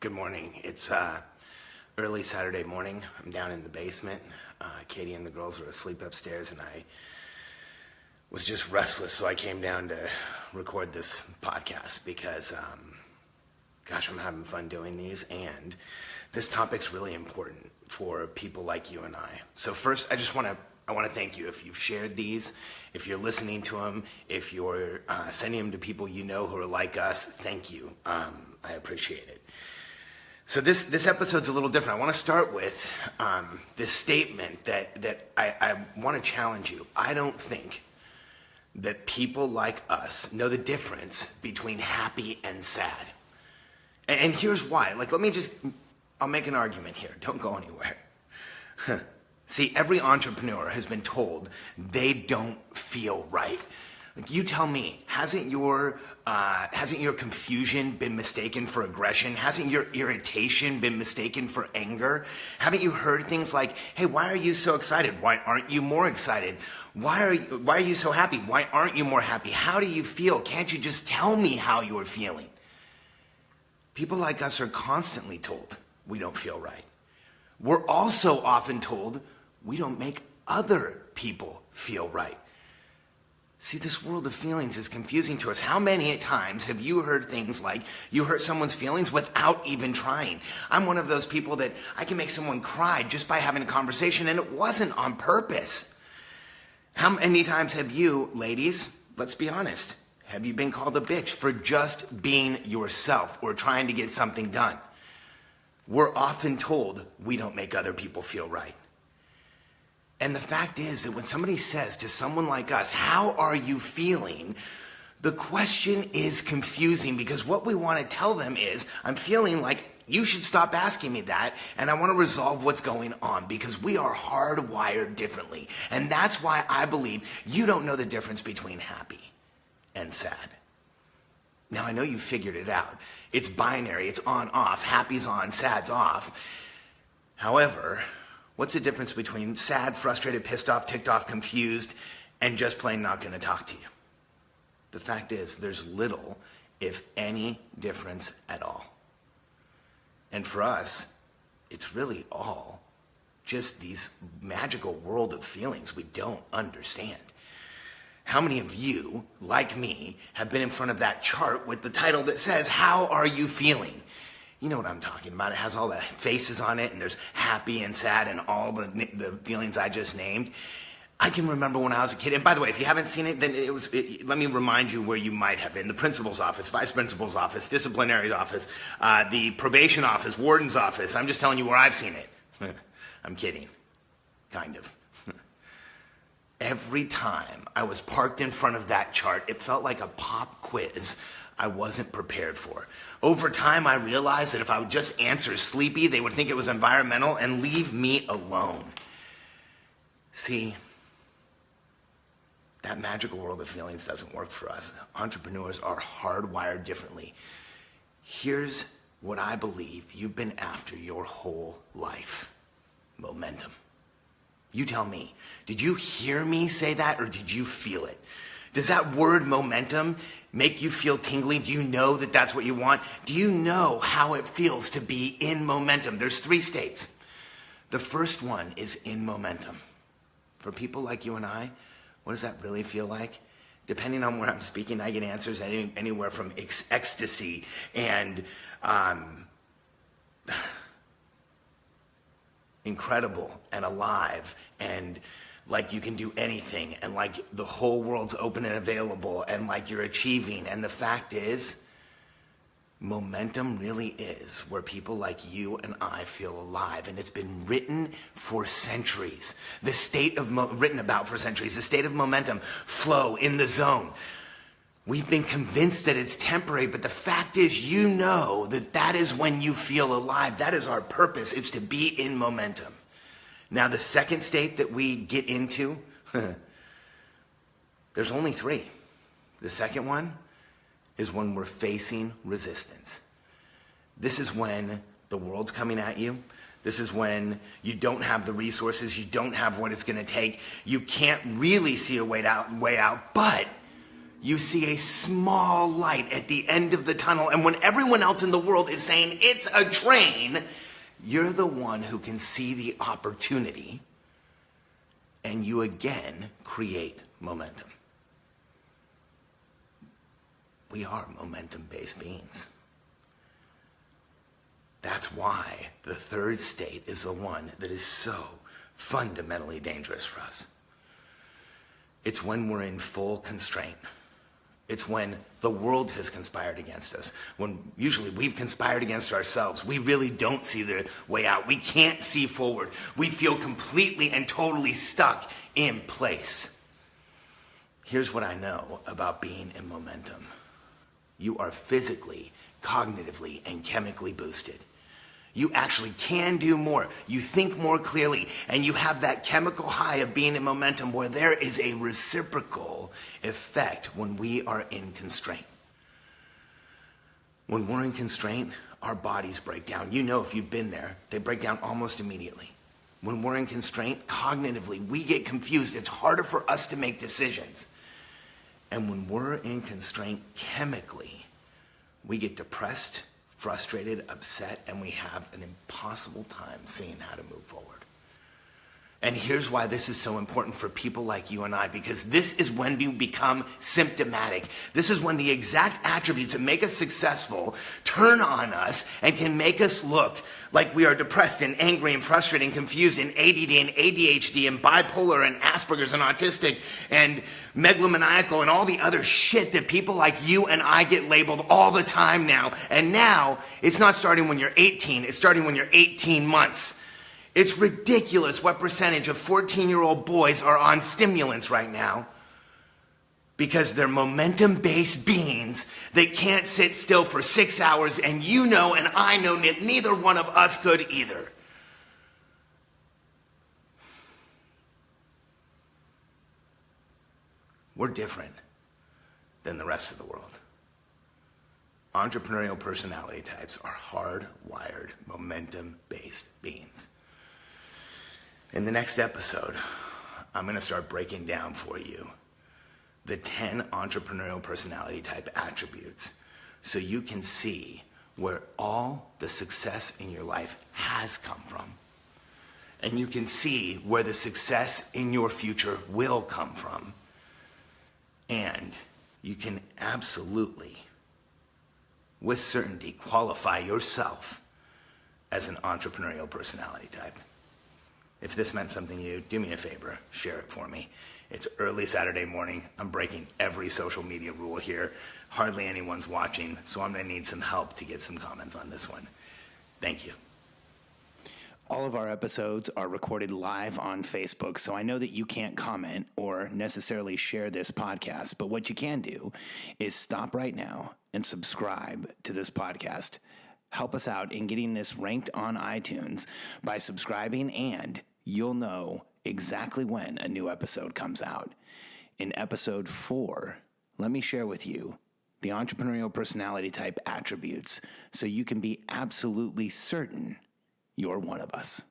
Good morning. It's early Saturday morning. I'm down in the basement. Katie and the girls were asleep upstairs, and I was just restless, so I came down to record this podcast because, gosh, I'm having fun doing these, and this topic's really important for people like you and I. So first, I want to thank you if you've shared these, if you're listening to them, if you're sending them to people you know who are like us. Thank you. I appreciate it. So this episode's a little different. I want to start with this statement that I want to challenge you. I don't think that people like us know the difference between happy and sad. And here's why. I'll make an argument here. Don't go anywhere. See, every entrepreneur has been told they don't feel right. Like, you tell me, hasn't your confusion been mistaken for aggression? Hasn't your irritation been mistaken for anger? Haven't you heard things like, hey, why are you so excited? Why aren't you more excited? Why are you so happy? Why aren't you more happy? How do you feel? Can't you just tell me how you're feeling? People like us are constantly told we don't feel right. We're also often told we don't make other people feel right. See, this world of feelings is confusing to us. How many times have you heard things like you hurt someone's feelings without even trying? I'm one of those people that I can make someone cry just by having a conversation, and it wasn't on purpose. How many times have you, ladies, let's be honest, have you been called a bitch for just being yourself or trying to get something done? We're often told we don't make other people feel right. And the fact is that when somebody says to someone like us, how are you feeling? The question is confusing because what we want to tell them is, I'm feeling like you should stop asking me that, and I want to resolve what's going on because we are hardwired differently. And that's why I believe you don't know the difference between happy and sad. Now, I know you figured it out. It's binary. It's on, off. Happy's on, sad's off. However, what's the difference between sad, frustrated, pissed off, ticked off, confused, and just plain not going to talk to you? The fact is, there's little, if any, difference at all. And for us, it's really all just these magical world of feelings we don't understand. How many of you, like me, have been in front of that chart with the title that says, how are you feeling? You know what I'm talking about. It has all the faces on it, and there's happy and sad and all the feelings I just named. I can remember when I was a kid, and by the way, if you haven't seen it, then let me remind you where you might have been. The principal's office, vice principal's office, disciplinary office, the probation office, warden's office. I'm just telling you where I've seen it. I'm kidding. Kind of. Every time I was parked in front of that chart, it felt like a pop quiz I wasn't prepared for. Over time, I realized that if I would just answer sleepy, they would think it was environmental and leave me alone. See, that magical world of feelings doesn't work for us. Entrepreneurs are hardwired differently. Here's what I believe you've been after your whole life: momentum. You tell me, did you hear me say that or did you feel it? Does that word momentum make you feel tingly? Do you know that that's what you want? Do you know how it feels to be in momentum? There's 3 states. The first one is in momentum. For people like you and I, what does that really feel like? Depending on where I'm speaking, I get answers anywhere from ecstasy and incredible and alive and like you can do anything and like the whole world's open and available and like you're achieving. And the fact is, momentum really is where people like you and I feel alive. And it's been written for centuries. The state of written about for centuries, the state of momentum, flow, in the zone. We've been convinced that it's temporary, but the fact is, you know that is when you feel alive. That is our purpose. It's to be in momentum. Now, the second state that we get into, there's only 3. The second one is when we're facing resistance. This is when the world's coming at you. This is when you don't have the resources. You don't have what it's going to take. You can't really see a way out, but You see a small light at the end of the tunnel, and when everyone else in the world is saying it's a train, you're the one who can see the opportunity, and you again create momentum. We are momentum-based beings. That's why the third state is the one that is so fundamentally dangerous for us. It's when we're in full constraint. It's when the world has conspired against us. When usually we've conspired against ourselves. We really don't see the way out. We can't see forward. We feel completely and totally stuck in place. Here's what I know about being in momentum. You are physically, cognitively, and chemically boosted. You actually can do more. You think more clearly, and you have that chemical high of being in momentum where there is a reciprocal effect when we are in constraint. When we're in constraint, our bodies break down. You know, if you've been there, they break down almost immediately. When we're in constraint, cognitively, we get confused. It's harder for us to make decisions. And when we're in constraint chemically, we get depressed, frustrated, upset, and we have an impossible time seeing how to move forward. And here's why this is so important for people like you and I, because this is when we become symptomatic. This is when the exact attributes that make us successful turn on us and can make us look like we are depressed and angry and frustrated and confused and ADD and ADHD and bipolar and Asperger's and autistic and megalomaniacal and all the other shit that people like you and I get labeled all the time now. And now, it's not starting when you're 18, it's starting when you're 18 months. It's ridiculous what percentage of 14-year-old boys are on stimulants right now because they're momentum-based beings that can't sit still for 6 hours, and you know and I know that neither one of us could either. We're different than the rest of the world. Entrepreneurial personality types are hardwired, momentum-based beings. In the next episode, I'm going to start breaking down for you the 10 entrepreneurial personality type attributes so you can see where all the success in your life has come from. And you can see where the success in your future will come from. And you can absolutely, with certainty, qualify yourself as an entrepreneurial personality type. If this meant something to you, do me a favor, share it for me. It's early Saturday morning. I'm breaking every social media rule here. Hardly anyone's watching, so I'm going to need some help to get some comments on this one. Thank you. All of our episodes are recorded live on Facebook, so I know that you can't comment or necessarily share this podcast, but what you can do is stop right now and subscribe to this podcast. Help us out in getting this ranked on iTunes by subscribing, and you'll know exactly when a new episode comes out. In episode 4, let me share with you the entrepreneurial personality type attributes so you can be absolutely certain you're one of us.